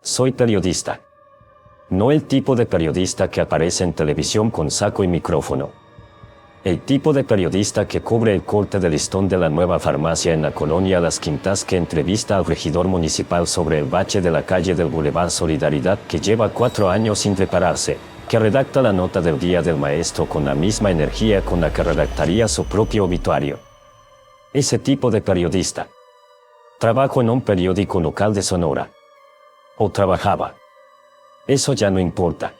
Soy periodista. No el tipo de periodista que aparece en televisión con saco y micrófono. El tipo de periodista que cubre el corte de listón de la nueva farmacia en la colonia Las Quintas, que entrevista al regidor municipal sobre el bache de la calle del Boulevard Solidaridad que lleva 4 años sin repararse, que redacta la nota del Día del Maestro con la misma energía con la que redactaría su propio obituario. Ese tipo de periodista. Trabajo en un periódico local de Sonora. O trabajaba. Eso ya no importa.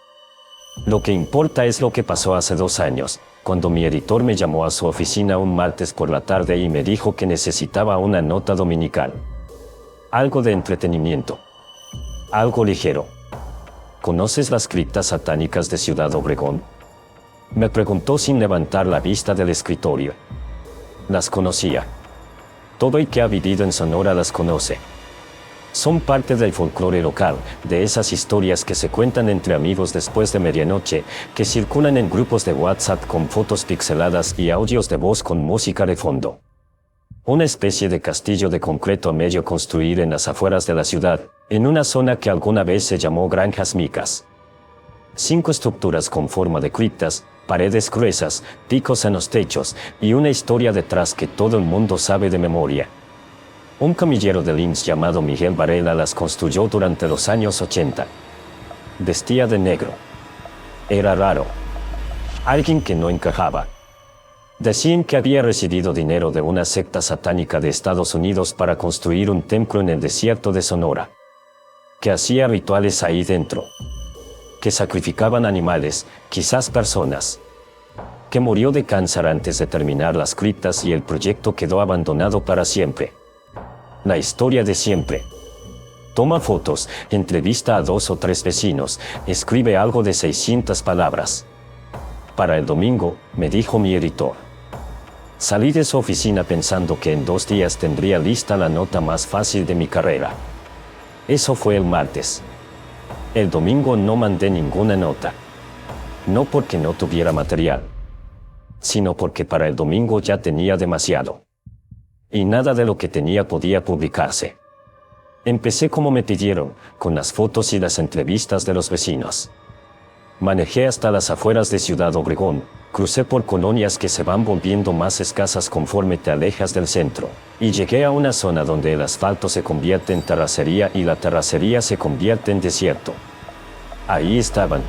Lo que importa es lo que pasó hace 2 años, cuando mi editor me llamó a su oficina un martes por la tarde y me dijo que necesitaba una nota dominical. Algo de entretenimiento. Algo ligero. ¿Conoces las criptas satánicas de Ciudad Obregón? Me preguntó sin levantar la vista del escritorio. Las conocía. Todo el que ha vivido en Sonora las conoce. Son parte del folclore local, de esas historias que se cuentan entre amigos después de medianoche, que circulan en grupos de WhatsApp con fotos pixeladas y audios de voz con música de fondo. Una especie de castillo de concreto a medio construir en las afueras de la ciudad, en una zona que alguna vez se llamó Granjas Micas. 5 estructuras con forma de criptas, paredes gruesas, picos en los techos, y una historia detrás que todo el mundo sabe de memoria. Un camillero de Linz llamado Miguel Varela las construyó durante los años 80. Vestía de negro. Era raro. Alguien que no encajaba. Decían que había recibido dinero de una secta satánica de Estados Unidos para construir un templo en el desierto de Sonora. Que hacía rituales ahí dentro. Que sacrificaban animales, quizás personas. Que murió de cáncer antes de terminar las criptas y el proyecto quedó abandonado para siempre. La historia de siempre. Toma fotos, entrevista a 2 o 3 vecinos, escribe algo de 600 palabras. Para el domingo, me dijo mi editor. Salí de su oficina pensando que en 2 días tendría lista la nota más fácil de mi carrera. Eso fue el martes. El domingo no mandé ninguna nota. No porque no tuviera material, sino porque para el domingo ya tenía demasiado. Y nada de lo que tenía podía publicarse. Empecé como me pidieron, con las fotos y las entrevistas de los vecinos. Manejé hasta las afueras de Ciudad Obregón, crucé por colonias que se van volviendo más escasas conforme te alejas del centro, y llegué a una zona donde el asfalto se convierte en terracería y la terracería se convierte en desierto. Ahí estaban.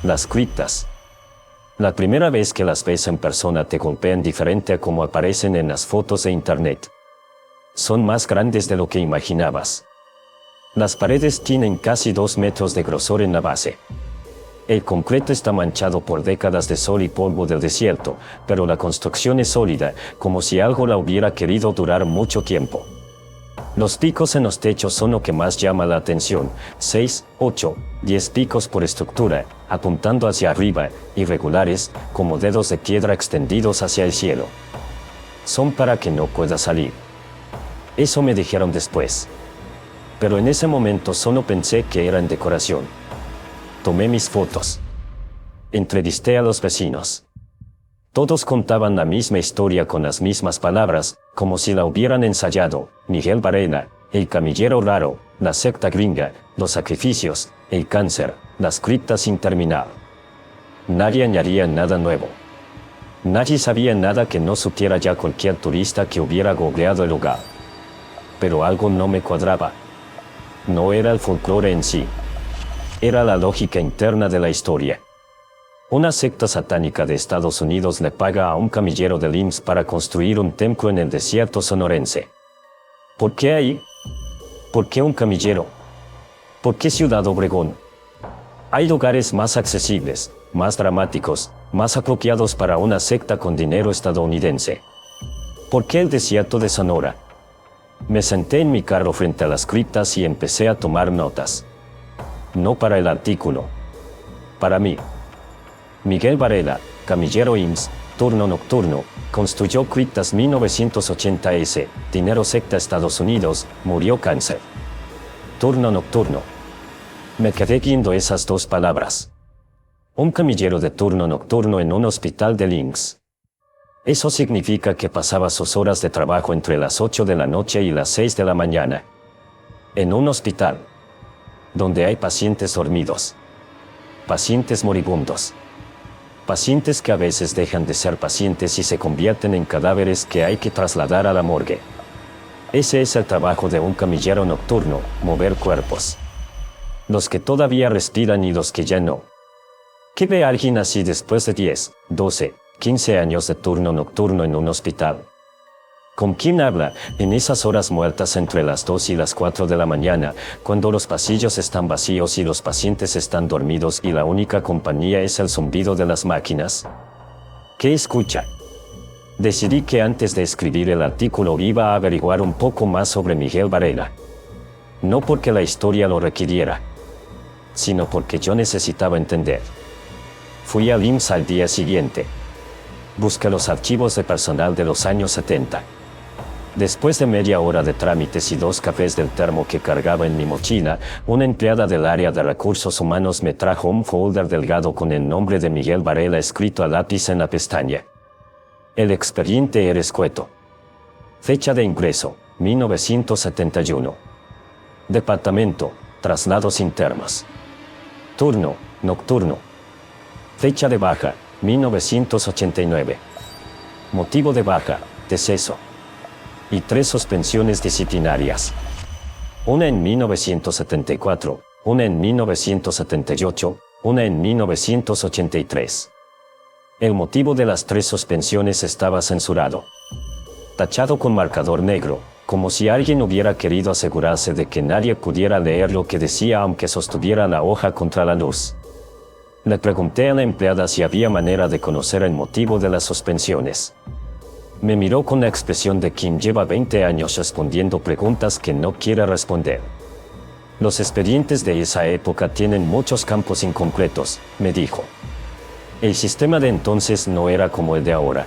Las criptas. La primera vez que las ves en persona te golpean diferente a como aparecen en las fotos de internet. Son más grandes de lo que imaginabas. Las paredes tienen casi 2 metros de grosor en la base. El concreto está manchado por décadas de sol y polvo del desierto, pero la construcción es sólida, como si algo la hubiera querido durar mucho tiempo. Los picos en los techos son lo que más llama la atención, 6, 8, 10 picos por estructura, apuntando hacia arriba, irregulares, como dedos de piedra extendidos hacia el cielo. Son para que no pueda salir. Eso me dijeron después. Pero en ese momento solo pensé que eran decoración. Tomé mis fotos. Entrevisté a los vecinos. Todos contaban la misma historia con las mismas palabras, como si la hubieran ensayado: Miguel Varela, el camillero raro, la secta gringa, los sacrificios, el cáncer, las criptas sin terminar. Nadie añadía nada nuevo. Nadie sabía nada que no supiera ya cualquier turista que hubiera googleado el lugar. Pero algo no me cuadraba. No era el folclore en sí. Era la lógica interna de la historia. Una secta satánica de Estados Unidos le paga a un camillero del IMSS para construir un templo en el desierto sonorense. ¿Por qué ahí? ¿Por qué un camillero? ¿Por qué Ciudad Obregón? Hay lugares más accesibles, más dramáticos, más apropiados para una secta con dinero estadounidense. ¿Por qué el desierto de Sonora? Me senté en mi carro frente a las criptas y empecé a tomar notas. No para el artículo. Para mí. Miguel Varela, camillero IMSS, turno nocturno, construyó criptas 1980s, dinero secta Estados Unidos, murió cáncer. Turno nocturno. Me quedé viendo esas 2 palabras. Un camillero de turno nocturno en un hospital de Linz. Eso significa que pasaba sus horas de trabajo entre las 8 de la noche y las 6 de la mañana. En un hospital. donde hay pacientes dormidos, pacientes moribundos, pacientes que a veces dejan de ser pacientes y se convierten en cadáveres que hay que trasladar a la morgue. Ese es el trabajo de un camillero nocturno, mover cuerpos. Los que todavía respiran y los que ya no. ¿Qué ve alguien así después de 10, 12, 15 años de turno nocturno en un hospital? ¿Con quién habla en esas horas muertas entre las 2 y las 4 de la mañana, cuando los pasillos están vacíos y los pacientes están dormidos y la única compañía es el zumbido de las máquinas? ¿Qué escucha? Decidí que antes de escribir el artículo iba a averiguar un poco más sobre Miguel Varela. No porque la historia lo requiriera, sino porque yo necesitaba entender. Fui al IMSS al día siguiente. Busqué los archivos de personal de los años 70. Después de media hora de trámites y 2 cafés del termo que cargaba en mi mochila, una empleada del área de recursos humanos me trajo un folder delgado con el nombre de Miguel Varela escrito a lápiz en la pestaña. El expediente era escueto. Fecha de ingreso, 1971. Departamento, traslados internos. Turno, nocturno. Fecha de baja, 1989. Motivo de baja, deceso. Y 3 suspensiones disciplinarias. Una en 1974, una en 1978, una en 1983. El motivo de las 3 suspensiones estaba censurado. Tachado con marcador negro, como si alguien hubiera querido asegurarse de que nadie pudiera leer lo que decía aunque sostuviera la hoja contra la luz. Le pregunté a la empleada si había manera de conocer el motivo de las suspensiones. Me miró con la expresión de quien lleva 20 años respondiendo preguntas que no quiere responder. Los expedientes de esa época tienen muchos campos incompletos, me dijo. El sistema de entonces no era como el de ahora.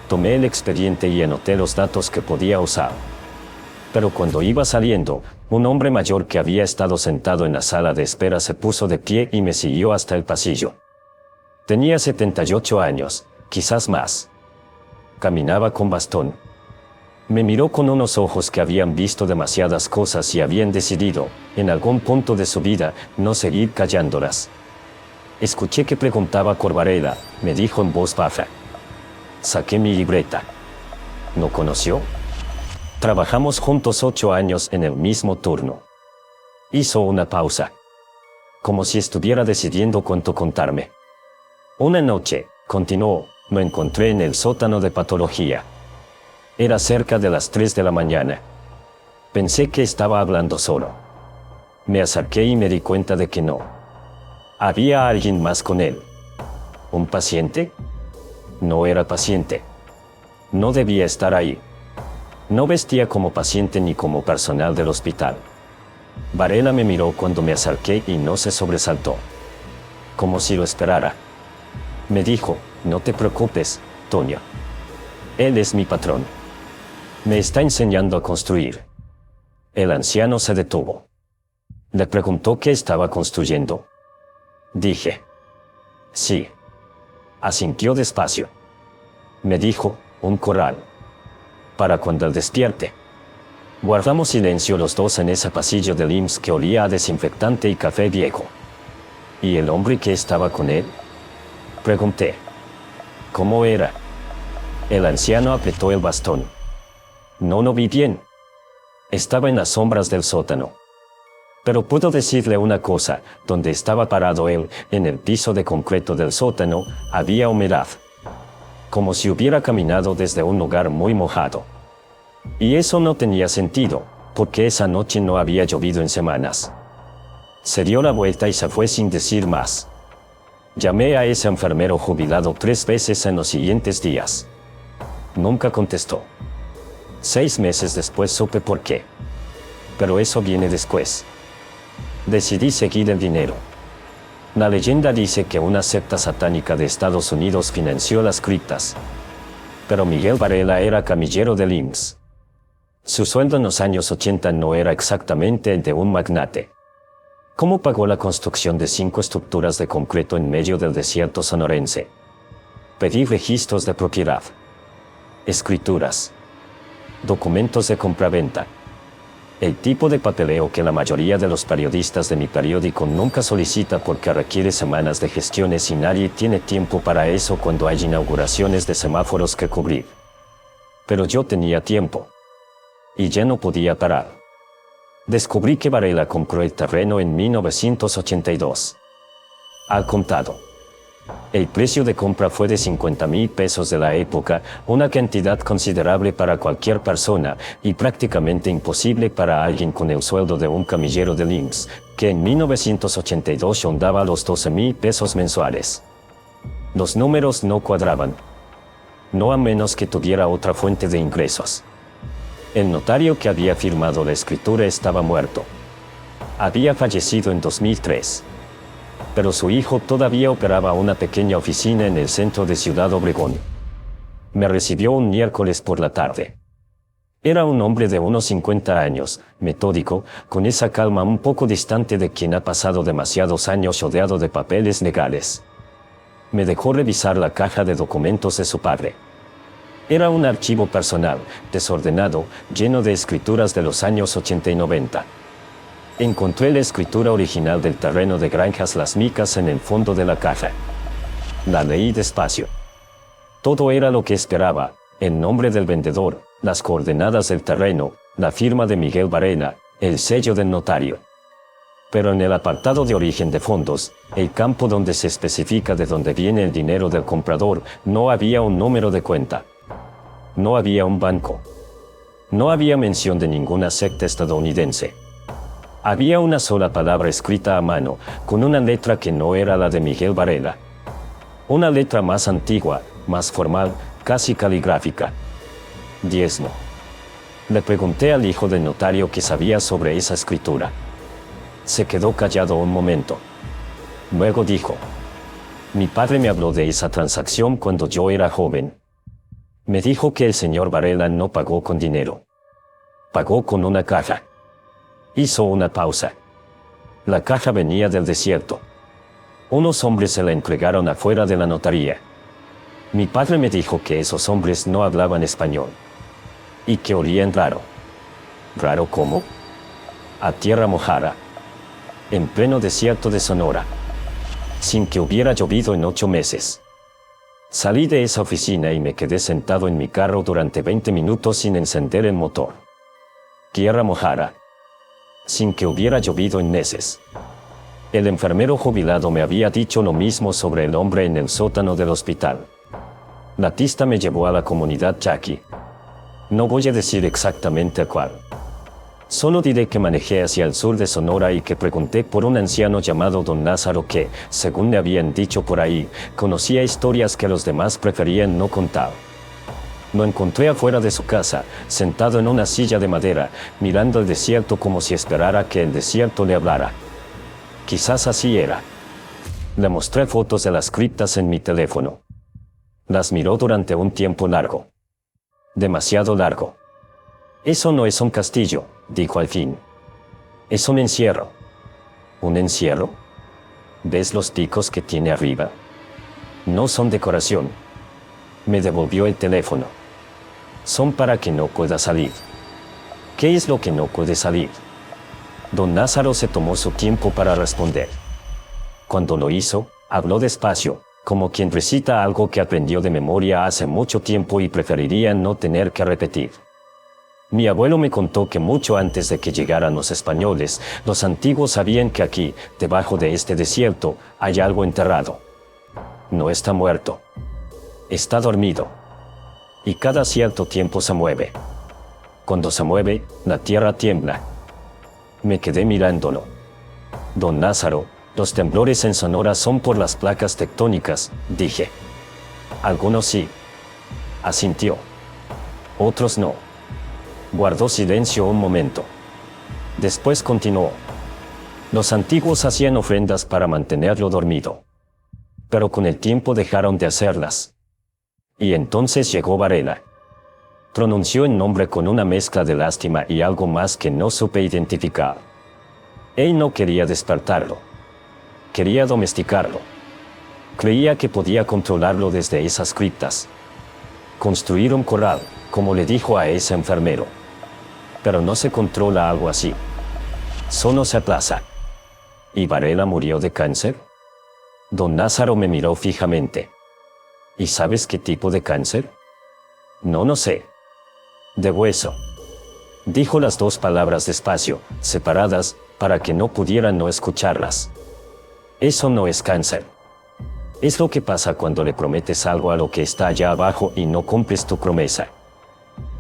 Tomé el expediente y anoté los datos que podía usar. Pero cuando iba saliendo, un hombre mayor que había estado sentado en la sala de espera se puso de pie y me siguió hasta el pasillo. Tenía 78 años, quizás más. Caminaba con bastón. Me miró con unos ojos que habían visto demasiadas cosas y habían decidido, en algún punto de su vida, no seguir callándolas. Escuché que preguntaba por Varela, me dijo en voz baja. Saqué mi libreta. ¿No conoció? Trabajamos juntos 8 años en el mismo turno. Hizo una pausa. Como si estuviera decidiendo cuánto contarme. Una noche, continuó, me encontré en el sótano de patología. Era cerca de las 3 de la mañana. Pensé que estaba hablando solo. Me acerqué y me di cuenta de que no. Había alguien más con él. ¿Un paciente? No era paciente. No debía estar ahí. No vestía como paciente ni como personal del hospital. Varela me miró cuando me acerqué y no se sobresaltó. Como si lo esperara. Me dijo, no te preocupes, Toño. Él es mi patrón. Me está enseñando a construir. El anciano se detuvo. Le preguntó qué estaba construyendo. Dije. Sí. Asintió despacio. Me dijo, un corral. Para cuando él despierte. Guardamos silencio los dos en ese pasillo del IMSS que olía a desinfectante y café viejo. ¿Y el hombre que estaba con él? Pregunté. ¿Cómo era? El anciano apretó el bastón. No vi bien. Estaba en las sombras del sótano. Pero puedo decirle una cosa, donde estaba parado él, en el piso de concreto del sótano, había humedad. Como si hubiera caminado desde un lugar muy mojado. Y eso no tenía sentido, porque esa noche no había llovido en semanas. Se dio la vuelta y se fue sin decir más. Llamé a ese enfermero jubilado 3 veces en los siguientes días. Nunca contestó. 6 meses después supe por qué. Pero eso viene después. Decidí seguir el dinero. La leyenda dice que una secta satánica de Estados Unidos financió las criptas. Pero Miguel Varela era camillero del IMSS. Su sueldo en los años 80 no era exactamente el de un magnate. ¿Cómo pagó la construcción de 5 estructuras de concreto en medio del desierto sonorense? Pedí registros de propiedad. Escrituras. Documentos de compraventa. El tipo de papeleo que la mayoría de los periodistas de mi periódico nunca solicita porque requiere semanas de gestiones y nadie tiene tiempo para eso cuando hay inauguraciones de semáforos que cubrir. Pero yo tenía tiempo. Y ya no podía parar. Descubrí que Varela compró el terreno en 1982. Al contado. El precio de compra fue de 50,000 pesos de la época, una cantidad considerable para cualquier persona y prácticamente imposible para alguien con el sueldo de un camillero de Links, que en 1982 rondaba los 12,000 pesos mensuales. Los números no cuadraban. No a menos que tuviera otra fuente de ingresos. El notario que había firmado la escritura estaba muerto. Había fallecido en 2003. Pero su hijo todavía operaba una pequeña oficina en el centro de Ciudad Obregón. Me recibió un miércoles por la tarde. Era un hombre de unos 50 años, metódico, con esa calma un poco distante de quien ha pasado demasiados años rodeado de papeles legales. Me dejó revisar la caja de documentos de su padre. Era un archivo personal, desordenado, lleno de escrituras de los años 80 y 90. Encontré la escritura original del terreno de Granjas Las Micas en el fondo de la caja. La leí despacio. Todo era lo que esperaba: el nombre del vendedor, las coordenadas del terreno, la firma de Miguel Varela, el sello del notario. Pero en el apartado de origen de fondos, el campo donde se especifica de dónde viene el dinero del comprador, no había un número de cuenta. No había un banco. No había mención de ninguna secta estadounidense. Había una sola palabra escrita a mano, con una letra que no era la de Miguel Varela. Una letra más antigua, más formal, casi caligráfica. Diezmo. Le pregunté al hijo del notario qué sabía sobre esa escritura. Se quedó callado un momento. Luego dijo: mi padre me habló de esa transacción cuando yo era joven. Me dijo que el señor Varela no pagó con dinero. Pagó con una caja. Hizo una pausa. La caja venía del desierto. Unos hombres se la entregaron afuera de la notaría. Mi padre me dijo que esos hombres no hablaban español. Y que olían raro. ¿Raro cómo? A tierra mojada. En pleno desierto de Sonora. Sin que hubiera llovido en 8 meses. Salí de esa oficina y me quedé sentado en mi carro durante 20 minutos sin encender el motor. Tierra mojada. Sin que hubiera llovido en meses. El enfermero jubilado me había dicho lo mismo sobre el hombre en el sótano del hospital. La tista me llevó a la comunidad yaqui. No voy a decir exactamente a cuál. Solo diré que manejé hacia el sur de Sonora y que pregunté por un anciano llamado Don Lázaro que, según me habían dicho por ahí, conocía historias que los demás preferían no contar. Lo encontré afuera de su casa, sentado en una silla de madera, mirando el desierto como si esperara que el desierto le hablara. Quizás así era. Le mostré fotos de las criptas en mi teléfono. Las miró durante un tiempo largo. Demasiado largo. Eso no es un castillo, dijo al fin. Es un encierro. ¿Un encierro? ¿Ves los picos que tiene arriba? No son decoración. Me devolvió el teléfono. Son para que no pueda salir. ¿Qué es lo que no puede salir? Don Lázaro se tomó su tiempo para responder. Cuando lo hizo, habló despacio, como quien recita algo que aprendió de memoria hace mucho tiempo y preferiría no tener que repetir. Mi abuelo me contó que mucho antes de que llegaran los españoles, los antiguos sabían que aquí, debajo de este desierto, hay algo enterrado. No está muerto. Está dormido. Y cada cierto tiempo se mueve. Cuando se mueve, la tierra tiembla. Me quedé mirándolo. Don Lázaro, los temblores en Sonora son por las placas tectónicas, dije. Algunos sí. Asintió. Otros no. Guardó silencio un momento. Después continuó. Los antiguos hacían ofrendas para mantenerlo dormido. Pero con el tiempo dejaron de hacerlas. Y entonces llegó Varela. Pronunció el nombre con una mezcla de lástima y algo más que no supe identificar. Él no quería despertarlo. Quería domesticarlo. Creía que podía controlarlo desde esas criptas. Construir un corral, como le dijo a ese enfermero. Pero no se controla algo así. Solo se aplaza. ¿Y Varela murió de cáncer? Don Lázaro me miró fijamente. ¿Y sabes qué tipo de cáncer? No sé. De hueso. Dijo las dos palabras despacio, separadas, para que no pudieran no escucharlas. Eso no es cáncer. Es lo que pasa cuando le prometes algo a lo que está allá abajo y no cumples tu promesa.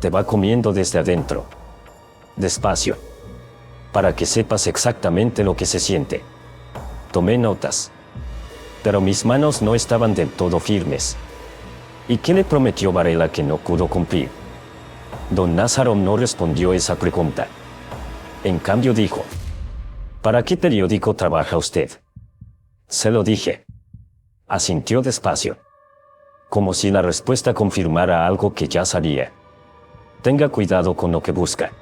Te va comiendo desde adentro. Despacio. Para que sepas exactamente lo que se siente. Tomé notas. Pero mis manos no estaban del todo firmes. ¿Y qué le prometió Varela que no pudo cumplir? Don Lázaro no respondió esa pregunta. En cambio dijo: ¿para qué periódico trabaja usted? Se lo dije. Asintió despacio. Como si la respuesta confirmara algo que ya sabía. Tenga cuidado con lo que busca.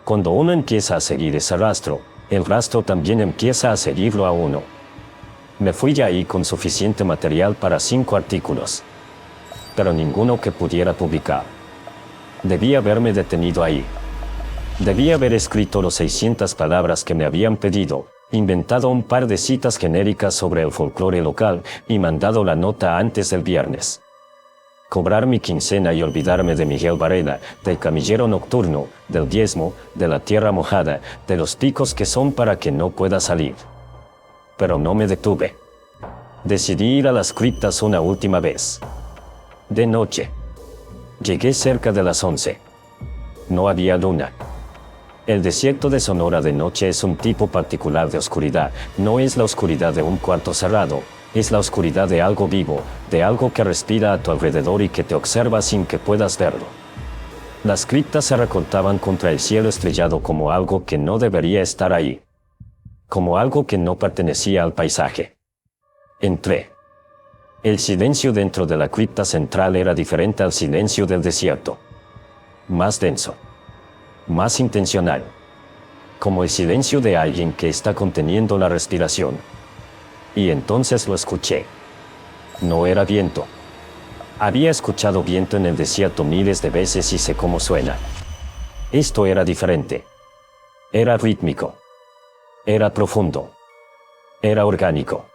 Cuando uno empieza a seguir ese rastro, el rastro también empieza a seguirlo a uno. Me fui de ahí con suficiente material para 5 artículos. Pero ninguno que pudiera publicar. Debía haberme detenido ahí. Debía haber escrito los 600 palabras que me habían pedido, inventado un par de citas genéricas sobre el folclore local y mandado la nota antes del viernes. Cobrar mi quincena y olvidarme de Miguel Varela, del camillero nocturno, del diezmo, de la tierra mojada, de los picos que son para que no pueda salir. Pero no me detuve. Decidí ir a las criptas una última vez. De noche. Llegué cerca de las 11. No había luna. El desierto de Sonora de noche es un tipo particular de oscuridad. No es la oscuridad de un cuarto cerrado, es la oscuridad de algo vivo, de algo que respira a tu alrededor y que te observa sin que puedas verlo. Las criptas se recortaban contra el cielo estrellado como algo que no debería estar ahí. Como algo que no pertenecía al paisaje. Entré. El silencio dentro de la cripta central era diferente al silencio del desierto. Más denso. Más intencional. Como el silencio de alguien que está conteniendo la respiración. Y entonces lo escuché. No era viento. Había escuchado viento en el desierto miles de veces y sé cómo suena. Esto era diferente. Era rítmico. Era profundo. Era orgánico.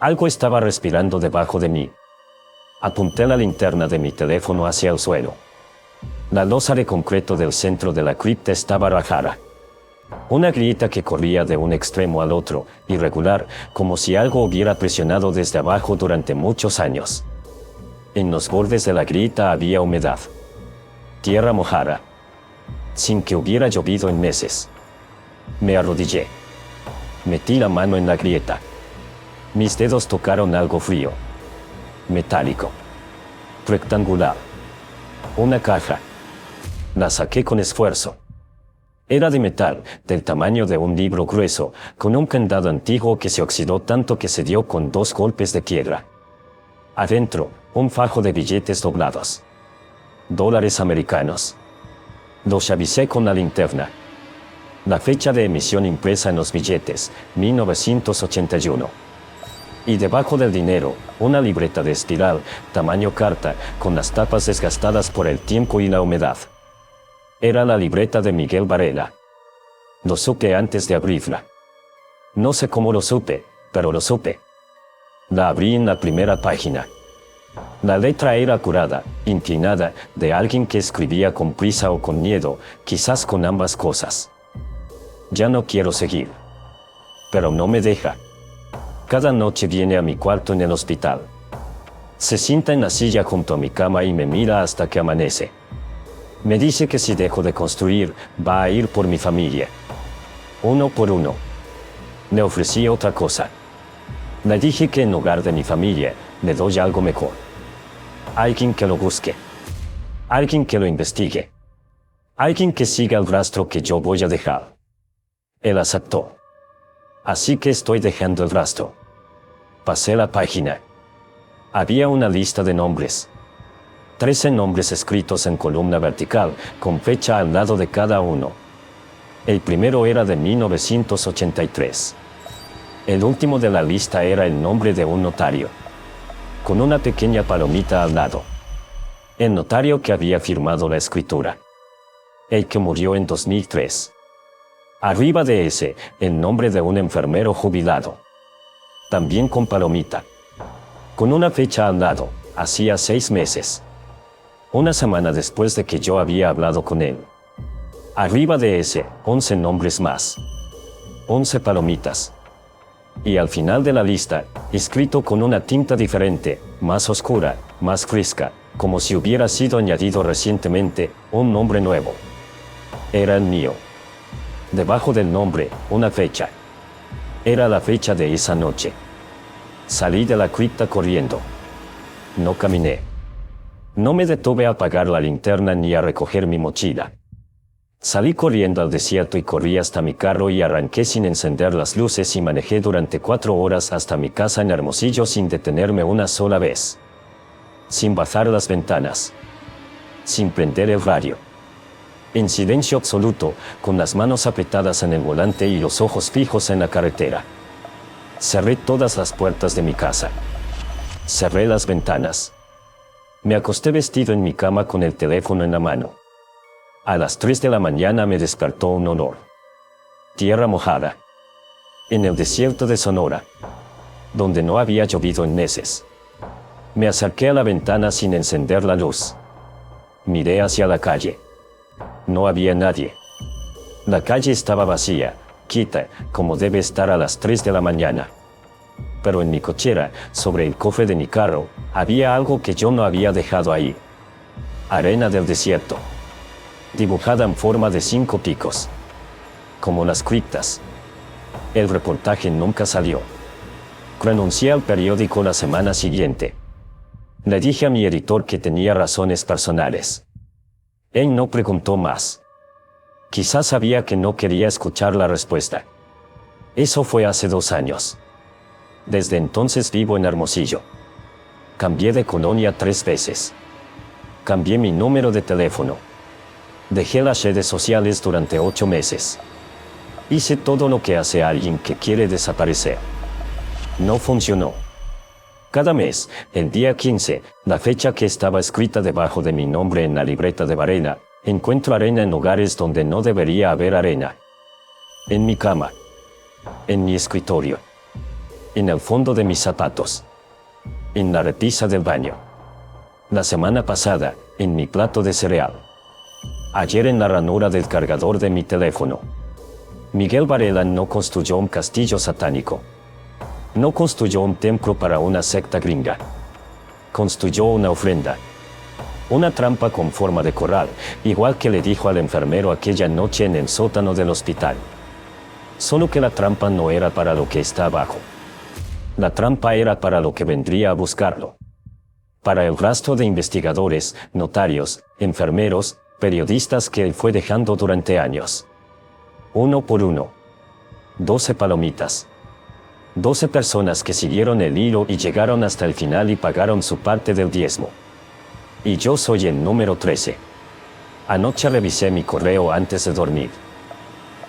Algo estaba respirando debajo de mí. Apunté la linterna de mi teléfono hacia el suelo. La losa de concreto del centro de la cripta estaba rajada. Una grieta que corría de un extremo al otro, irregular, como si algo hubiera presionado desde abajo durante muchos años. En los bordes de la grieta había humedad. Tierra mojada. Sin que hubiera llovido en meses. Me arrodillé. Metí la mano en la grieta. Mis dedos tocaron algo frío. Metálico. Rectangular. Una caja. La saqué con esfuerzo. Era de metal, del tamaño de un libro grueso, con un candado antiguo que se oxidó tanto que se dio con 2 golpes de piedra. Adentro, un fajo de billetes doblados. $. Americanos. Los avisé con la linterna. La fecha de emisión impresa en los billetes, 1981. Y debajo del dinero, una libreta de espiral, tamaño carta, con las tapas desgastadas por el tiempo y la humedad. Era la libreta de Miguel Varela. Lo supe antes de abrirla. No sé cómo lo supe, pero lo supe. La abrí en la primera página. La letra era curada, inclinada, de alguien que escribía con prisa o con miedo, quizás con ambas cosas. Ya no quiero seguir. Pero no me deja. Cada noche viene a mi cuarto en el hospital. Se sienta en la silla junto a mi cama y me mira hasta que amanece. Me dice que si dejo de construir, va a ir por mi familia. Uno por uno. Le ofrecí otra cosa. Le dije que en lugar de mi familia, le doy algo mejor. Alguien que lo busque. Alguien que lo investigue. Alguien que siga el rastro que yo voy a dejar. Él aceptó. Así que estoy dejando el rastro. Pasé la página. Había una lista de nombres. 13 nombres escritos en columna vertical, con fecha al lado de cada uno. El primero era de 1983. El último de la lista era el nombre de un notario, con una pequeña palomita al lado. El notario que había firmado la escritura. el que murió en 2003. Arriba de ese, el nombre de un enfermero jubilado. También con palomita. Con una fecha al lado, hacía 6 meses. Una semana después de que yo había hablado con él. Arriba de ese, 11 nombres más. 11 palomitas. Y al final de la lista, escrito con una tinta diferente, más oscura, más fresca, como si hubiera sido añadido recientemente, un nombre nuevo. Era el mío. Debajo del nombre, una fecha. Era la fecha de esa noche. Salí de la cripta corriendo. No caminé. No me detuve a apagar la linterna ni a recoger mi mochila. Salí corriendo al desierto y corrí hasta mi carro y arranqué sin encender las luces y manejé durante 4 horas hasta mi casa en Hermosillo sin detenerme una sola vez. Sin bajar las ventanas. Sin prender el radio. En silencio absoluto, con las manos apretadas en el volante y los ojos fijos en la carretera. Cerré todas las puertas de mi casa. Cerré las ventanas. Me acosté vestido en mi cama con el teléfono en la mano. A las 3 de la mañana me despertó un olor. Tierra mojada. En el desierto de Sonora. Donde no había llovido en meses. Me acerqué a la ventana sin encender la luz. Miré hacia la calle. No había nadie. La calle estaba vacía, quieta, como debe estar a las 3 de la mañana. Pero en mi cochera, sobre el cofre de mi carro, había algo que yo no había dejado ahí. Arena del desierto. Dibujada en forma de 5 picos. Como las criptas. El reportaje nunca salió. Renuncié al periódico la semana siguiente. Le dije a mi editor que tenía razones personales. Él no preguntó más. Quizás sabía que no quería escuchar la respuesta. Eso fue hace 2 años. Desde entonces vivo en Hermosillo. Cambié de colonia 3 veces. Cambié mi número de teléfono. Dejé las redes sociales durante 8 meses. Hice todo lo que hace alguien que quiere desaparecer. No funcionó. Cada mes, el día 15, la fecha que estaba escrita debajo de mi nombre en la libreta de Varela, encuentro arena en lugares donde no debería haber arena. En mi cama. En mi escritorio. En el fondo de mis zapatos. En la repisa del baño. La semana pasada, en mi plato de cereal. Ayer en la ranura del cargador de mi teléfono. Miguel Varela no construyó un castillo satánico. No construyó un templo para una secta gringa. Construyó una ofrenda. Una trampa con forma de corral, igual que le dijo al enfermero aquella noche en el sótano del hospital. Solo que la trampa no era para lo que está abajo. La trampa era para lo que vendría a buscarlo. Para el rastro de investigadores, notarios, enfermeros, periodistas que él fue dejando durante años. Uno por uno. 12 palomitas. 12 personas que siguieron el hilo y llegaron hasta el final y pagaron su parte del diezmo. Y yo soy el número 13. Anoche revisé mi correo antes de dormir.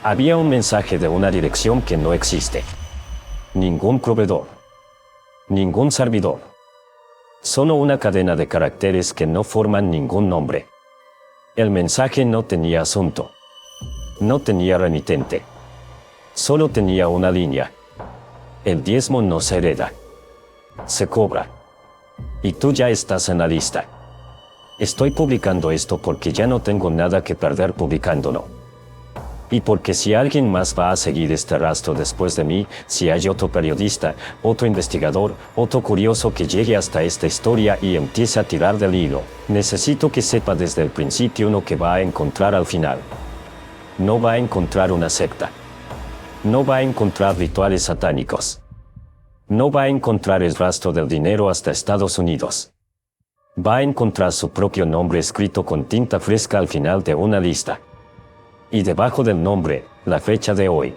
Había un mensaje de una dirección que no existe. Ningún proveedor. Ningún servidor. Solo una cadena de caracteres que no forman ningún nombre. El mensaje no tenía asunto. No tenía remitente. Solo tenía una línea. El diezmo no se hereda. Se cobra. Y tú ya estás en la lista. Estoy publicando esto porque ya no tengo nada que perder publicándolo. Y porque si alguien más va a seguir este rastro después de mí, si hay otro periodista, otro investigador, otro curioso que llegue hasta esta historia y empiece a tirar del hilo, necesito que sepa desde el principio lo que va a encontrar al final. No va a encontrar una secta. No va a encontrar rituales satánicos. No va a encontrar el rastro del dinero hasta Estados Unidos. Va a encontrar su propio nombre escrito con tinta fresca al final de una lista. Y debajo del nombre, la fecha de hoy.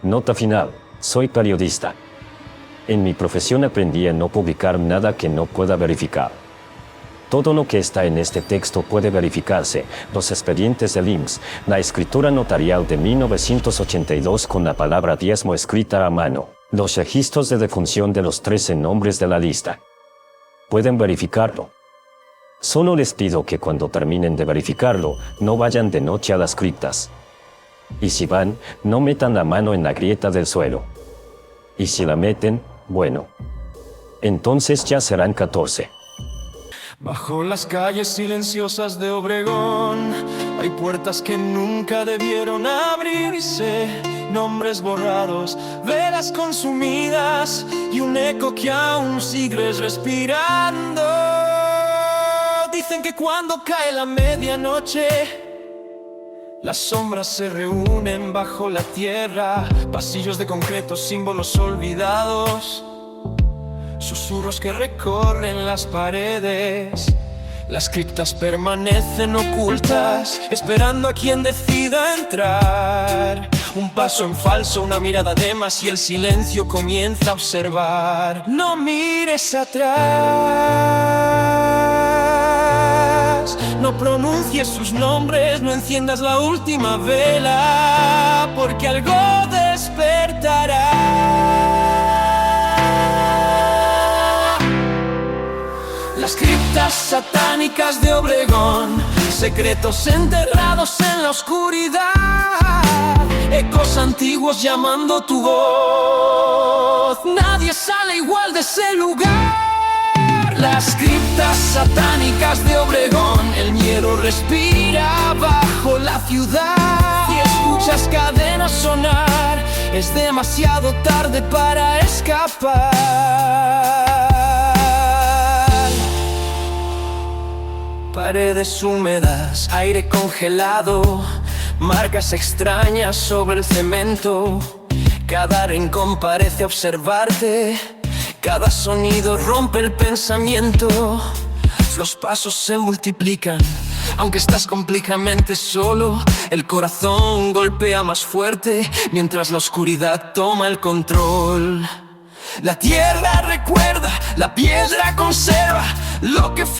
Nota final: soy periodista. En mi profesión aprendí a no publicar nada que no pueda verificar. Todo lo que está en este texto puede verificarse: los expedientes del IMSS, la escritura notarial de 1982 con la palabra diezmo escrita a mano, los registros de defunción de los 13 nombres de la lista. Pueden verificarlo. Solo les pido que cuando terminen de verificarlo, no vayan de noche a las criptas. Y si van, no metan la mano en la grieta del suelo. Y si la meten, bueno. Entonces ya serán 14. Bajo las calles silenciosas de Obregón hay puertas que nunca debieron abrirse, nombres borrados, velas consumidas y un eco que aún sigues respirando. Dicen que cuando cae la medianoche las sombras se reúnen bajo la tierra, pasillos de concreto, símbolos olvidados, susurros que recorren las paredes. Las criptas permanecen ocultas, esperando a quien decida entrar. Un paso en falso, una mirada de más y el silencio comienza a observar. No mires atrás, no pronuncies sus nombres, no enciendas la última vela, porque algo despertará. Las criptas satánicas de Obregón, secretos enterrados en la oscuridad, ecos antiguos llamando tu voz. Nadie sale igual de ese lugar. Las criptas satánicas de Obregón, el miedo respira bajo la ciudad. Si escuchas cadenas sonar, es demasiado tarde para escapar. Paredes húmedas, aire congelado, marcas extrañas sobre el cemento. Cada rincón parece observarte, cada sonido rompe el pensamiento. Los pasos se multiplican, aunque estás completamente solo. El corazón golpea más fuerte, mientras la oscuridad toma el control. La tierra recuerda, la piedra conserva lo que fue.